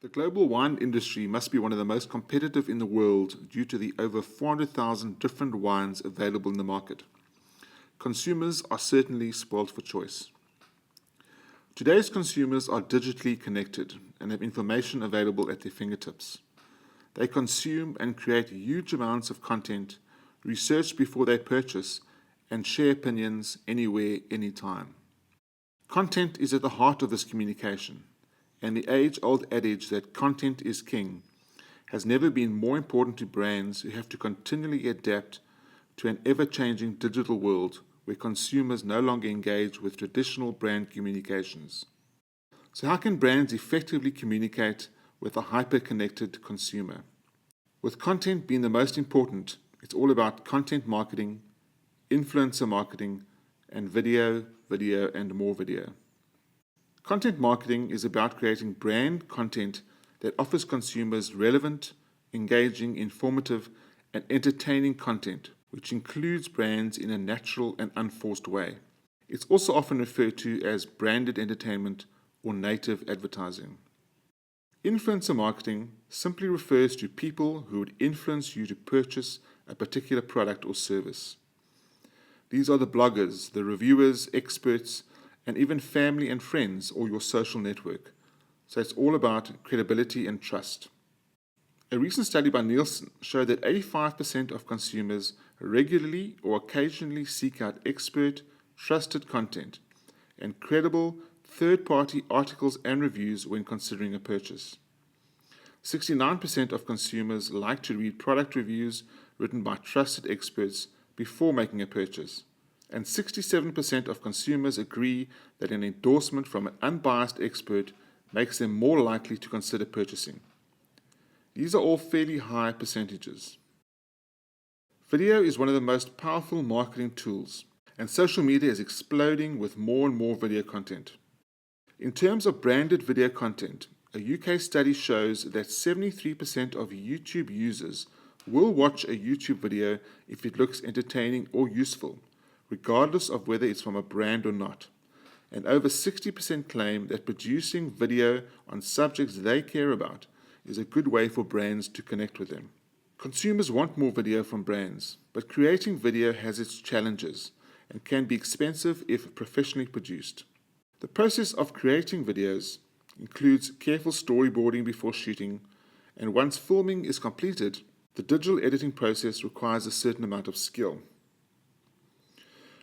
The global wine industry must be one of the most competitive in the world due to the over 400,000 different wines available in the market. Consumers are certainly spoiled for choice. Today's consumers are digitally connected and have information available at their fingertips. They consume and create huge amounts of content, research before they purchase, and share opinions anywhere, anytime. Content is at the heart of this communication, and the age-old adage that content is king has never been more important to brands who have to continually adapt to an ever-changing digital world where consumers no longer engage with traditional brand communications. So how can brands effectively communicate with a hyper-connected consumer? With content being the most important, it's all about content marketing, influencer marketing, and video, and more video. Content marketing is about creating brand content that offers consumers relevant, engaging, informative, and entertaining content, which includes brands in a natural and unforced way. It's also often referred to as branded entertainment or native advertising. Influencer marketing simply refers to people who would influence you to purchase a particular product or service. These are the bloggers, the reviewers, experts, and even family and friends or your social network. So it's all about credibility and trust. A recent study by Nielsen showed that 85% of consumers regularly or occasionally seek out expert, trusted content and credible third-party articles and reviews when considering a purchase. 69% of consumers like to read product reviews written by trusted experts before making a purchase, and 67% of consumers agree that an endorsement from an unbiased expert makes them more likely to consider purchasing. These are all fairly high percentages. Video is one of the most powerful marketing tools, and social media is exploding with more and more video content. In terms of branded video content, a UK study shows that 73% of YouTube users will watch a YouTube video if it looks entertaining or useful, regardless of whether it's from a brand or not. And over 60% claim that producing video on subjects they care about is a good way for brands to connect with them. Consumers want more video from brands, but creating video has its challenges and can be expensive if professionally produced. The process of creating videos includes careful storyboarding before shooting, and once filming is completed, the digital editing process requires a certain amount of skill.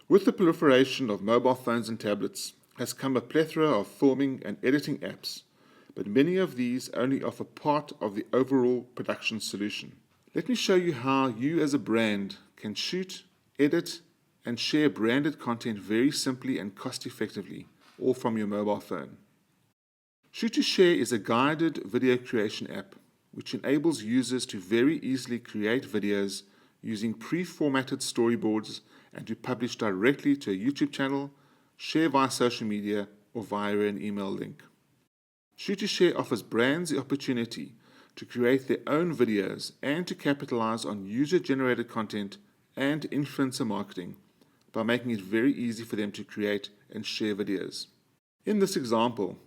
With the proliferation of mobile phones and tablets has come a plethora of filming and editing apps, but many of these only offer part of the overall production solution. Let me show you how you as a brand can shoot, edit, and share branded content very simply and cost-effectively, all from your mobile phone. Shoot2Share is a guided video creation app which enables users to very easily create videos using pre-formatted storyboards and to publish directly to a YouTube channel, share via social media, or via an email link. Shoot2Share offers brands the opportunity to create their own videos and to capitalize on user-generated content and influencer marketing by making it very easy for them to create and share videos. In this example,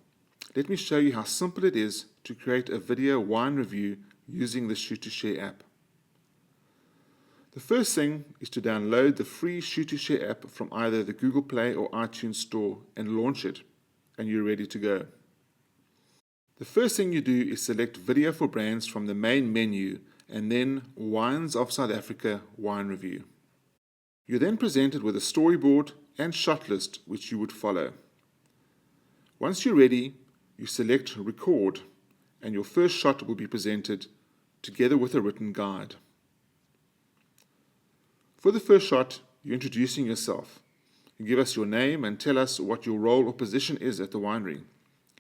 let me show you how simple it is to create a video wine review using the Shoot2Share app. The first thing is to download the free Shoot2Share app from either the Google Play or iTunes store and launch it, and you're ready to go. The first thing you do is select Video for Brands from the main menu and then Wines of South Africa Wine Review. You're then presented with a storyboard and shot list which you would follow. Once you're ready, you select Record, and your first shot will be presented together with a written guide. For the first shot, you're introducing yourself. You give us your name and tell us what your role or position is at the winery.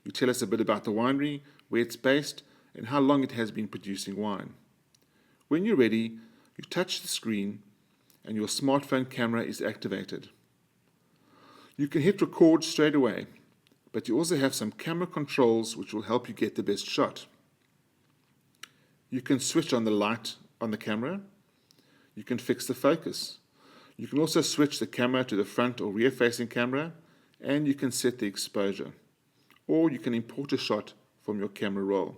You tell us a bit about the winery, where it's based, and how long it has been producing wine. When you're ready, you touch the screen and your smartphone camera is activated. You can hit record straight away, but you also have some camera controls which will help you get the best shot. You can switch on the light on the camera. You can fix the focus. You can also switch the camera to the front or rear facing camera, and you can set the exposure. Or you can import a shot from your camera roll.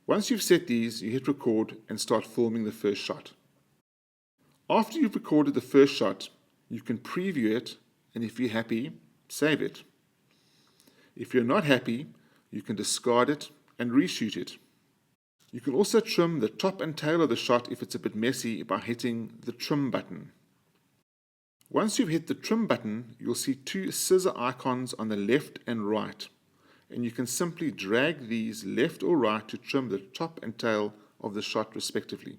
Once you've set these, you hit record and start filming the first shot. After you've recorded the first shot, you can preview it, and if you're happy, save it. If you're not happy, you can discard it and reshoot it. You can also trim the top and tail of the shot if it's a bit messy by hitting the trim button. Once you've hit the trim button, you'll see two scissor icons on the left and right, and you can simply drag these left or right to trim the top and tail of the shot respectively.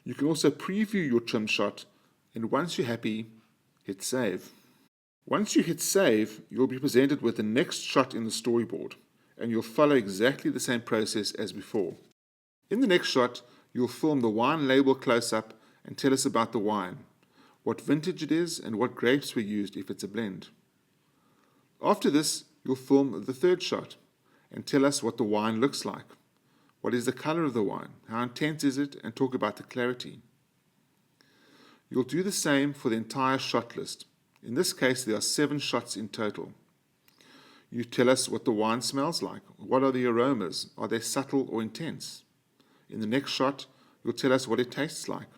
You can also preview your trim shot, and once you're happy, hit save. Once you hit save, you'll be presented with the next shot in the storyboard, and you'll follow exactly the same process as before. In the next shot, you'll film the wine label close-up and tell us about the wine, what vintage it is, and what grapes were used if it's a blend. After this, you'll film the third shot and tell us what the wine looks like. What is the color of the wine? How intense is it? And talk about the clarity. You'll do the same for the entire shot list. In this case, there are 7 shots in total. You tell us what the wine smells like. What are the aromas? Are they subtle or intense? In the next shot, you'll tell us what it tastes like.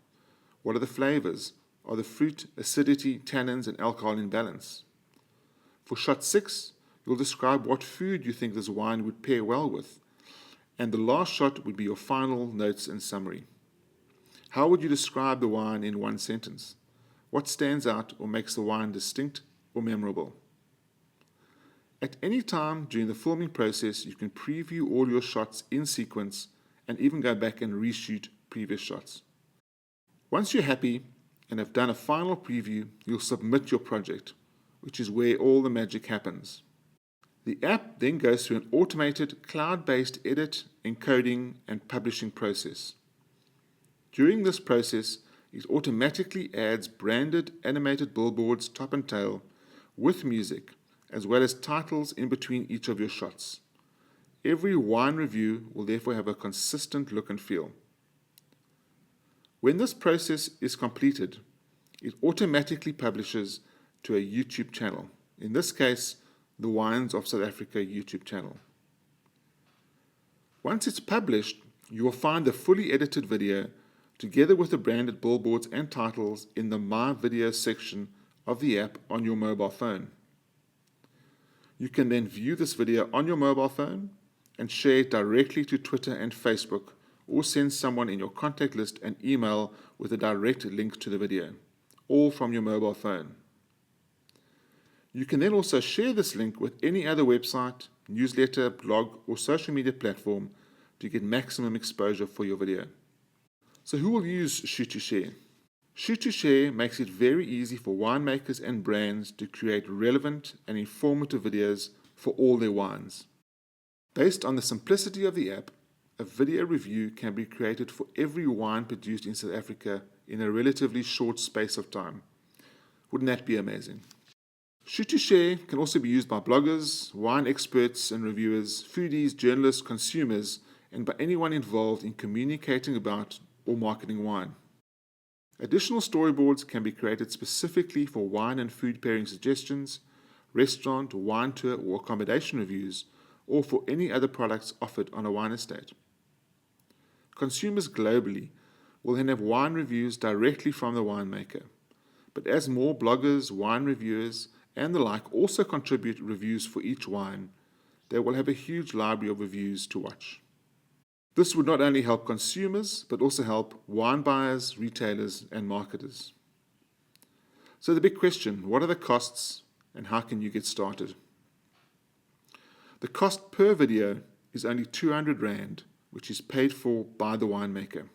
What are the flavors? Are the fruit, acidity, tannins, and alcohol in balance? For shot 6, you'll describe what food you think this wine would pair well with. And the last shot would be your final notes and summary. How would you describe the wine in one sentence? What stands out or makes the wine distinct or memorable? At any time during the filming process, you can preview all your shots in sequence and even go back and reshoot previous shots. Once you're happy and have done a final preview, you'll submit your project, which is where all the magic happens. The app then goes through an automated cloud-based edit, encoding, and publishing process. During this process, it automatically adds branded animated billboards top and tail with music, as well as titles in between each of your shots. Every wine review will therefore have a consistent look and feel. When this process is completed, it automatically publishes to a YouTube channel. In this case, the Wines of South Africa YouTube channel. Once it's published, you will find the fully edited video together with the branded billboards and titles in the My Video section of the app on your mobile phone. You can then view this video on your mobile phone and share it directly to Twitter and Facebook, or send someone in your contact list an email with a direct link to the video, all from your mobile phone. You can then also share this link with any other website, newsletter, blog, or social media platform to get maximum exposure for your video. So who will use Shoot2Share? Shoot2Share makes it very easy for winemakers and brands to create relevant and informative videos for all their wines. Based on the simplicity of the app, a video review can be created for every wine produced in South Africa in a relatively short space of time. Wouldn't that be amazing? Shoot2Share can also be used by bloggers, wine experts and reviewers, foodies, journalists, consumers, and by anyone involved in communicating about or marketing wine. Additional storyboards can be created specifically for wine and food pairing suggestions, restaurant, wine tour, or accommodation reviews, or for any other products offered on a wine estate. Consumers globally will then have wine reviews directly from the winemaker. But as more bloggers, wine reviewers, and the like also contribute reviews for each wine, they will have a huge library of reviews to watch. This would not only help consumers, but also help wine buyers, retailers, and marketers. So the big question, what are the costs and how can you get started? The cost per video is only 200 Rand, which is paid for by the winemaker.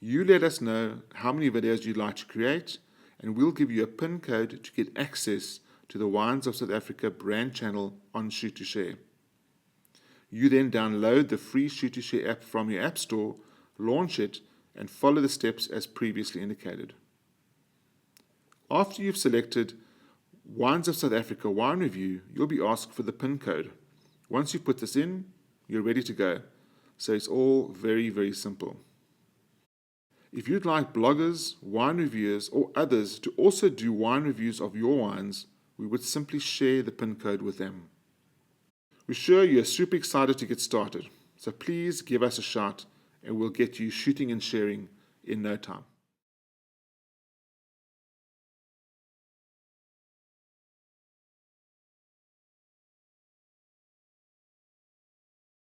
You let us know how many videos you'd like to create, and we'll give you a PIN code to get access to the Wines of South Africa brand channel on Shoot2Share. You then download the free Shoot2Share app from your app store, launch it, and follow the steps as previously indicated. After you've selected Wines of South Africa wine review, you'll be asked for the PIN code. Once you put this in, you're ready to go. So it's all very, very simple. If you'd like bloggers, wine reviewers, or others to also do wine reviews of your wines, we would simply share the PIN code with them. We're sure you're super excited to get started. So please give us a shout and we'll get you shooting and sharing in no time.